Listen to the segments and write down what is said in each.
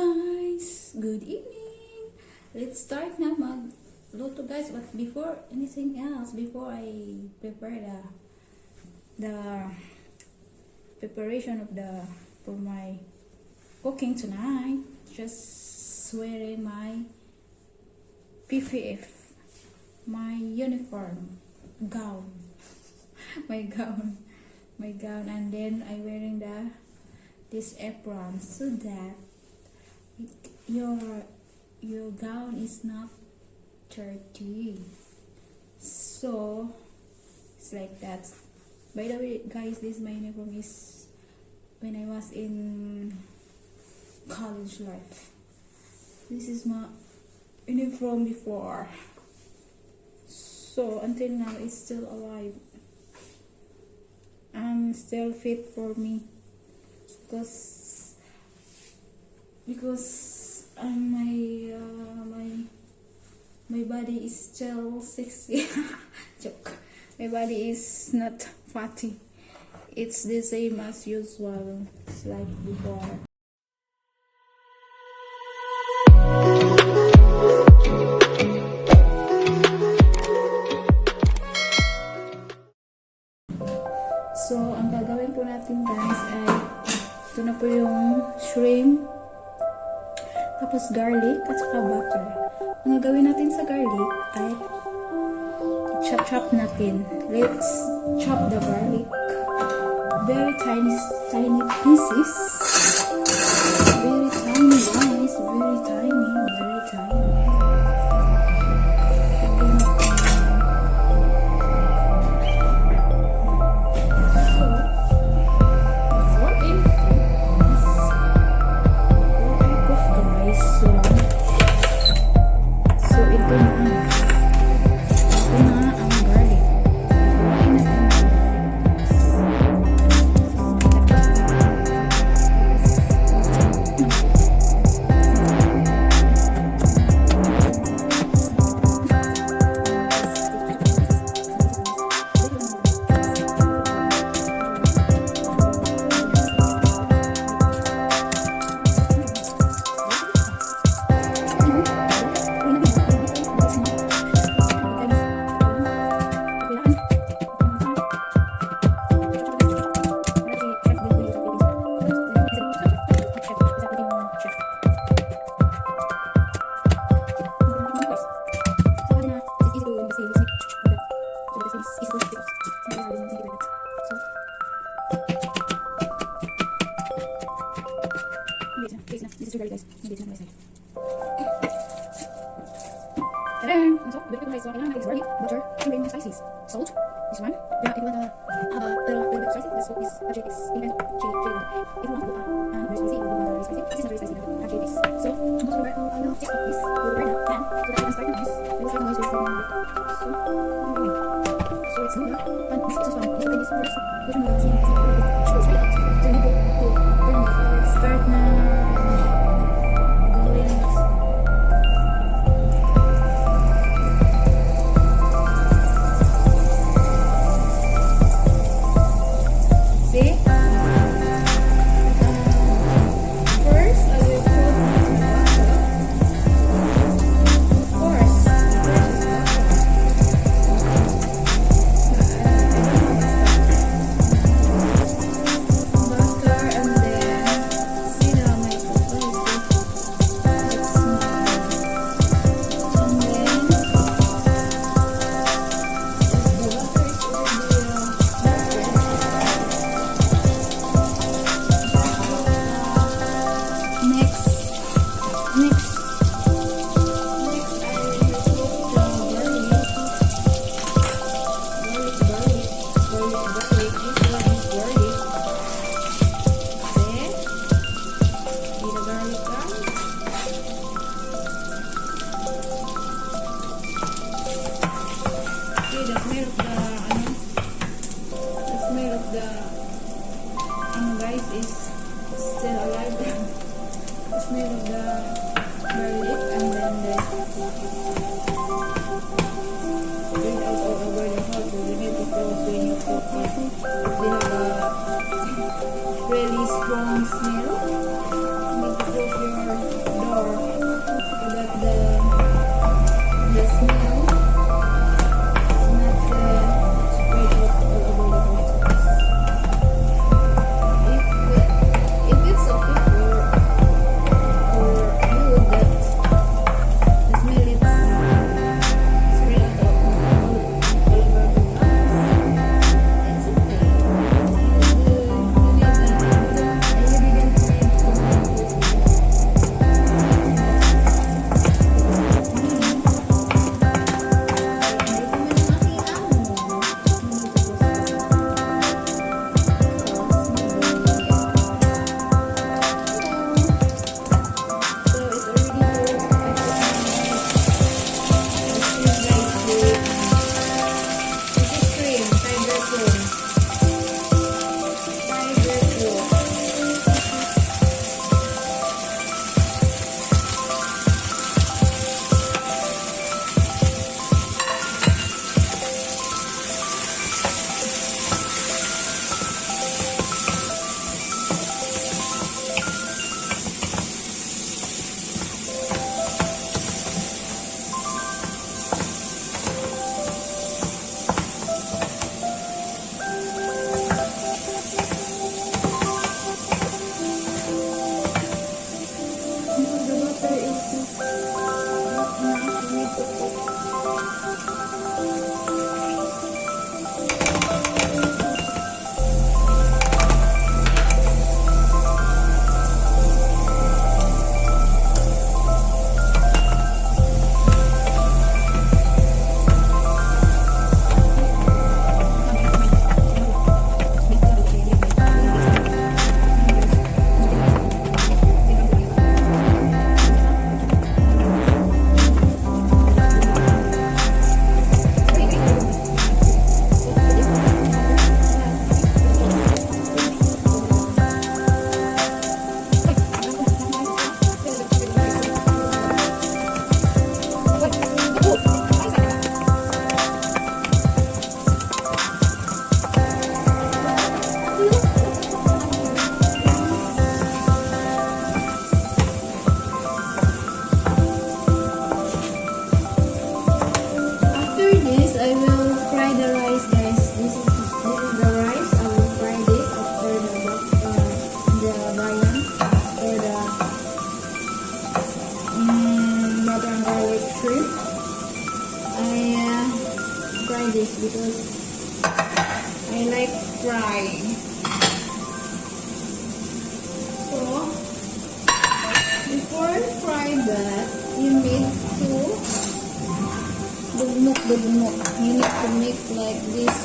guys! Good evening! Let's start na magluto guys, but before anything else, before I prepare the preparation of for my cooking tonight, just wearing my PPF, my uniform gown, my gown, and then I wearing this apron so that your gown is not dirty. So it's like that. By the way guys, this my uniform is when I was in college life. This is my uniform before, so until now it's still alive and still fit for me because my body is still sexy. Joke. My body is not fatty. It's the same as usual. It's like before. So, ang gagawin po natin guys ay ito na po yung shrimp, tapos garlic at saka butter. Ang gagawin natin sa garlic ay chop natin. Let's chop the garlic very tiny pieces. Very tiny guys, very tiny. Butter, and bring spices. Salt, this one. Yeah, if you want have a little bit spicy, this is a chili. If you want to very spicy, you want very spicy. This is not very spicy, but chili. So, most of the I will just put this. We'll prepare the pan so that we can start the noise. We will start the noise with So it's good, but this is one. If you this first, which one you want to see? Straight out. So you go turn the start now. Guys is still alive. The smell of the garlic and then the bring out all over the house. So you need to close when you cook it. They have a really strong smell. You need to close your You need to make like this.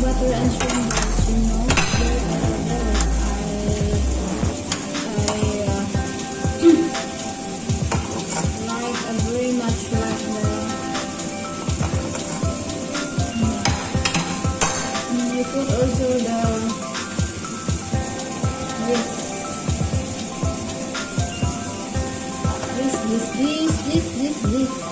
Butter and shrimp balls, you know, I very much like you put also this.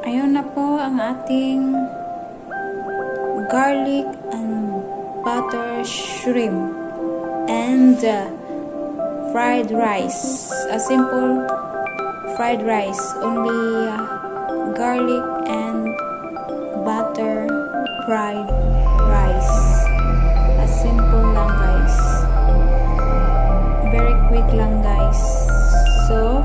Ayun na po ang ating garlic and butter shrimp and fried rice. A simple fried rice. Only garlic and butter fried rice. A simple lang guys. Very quick lang guys. So,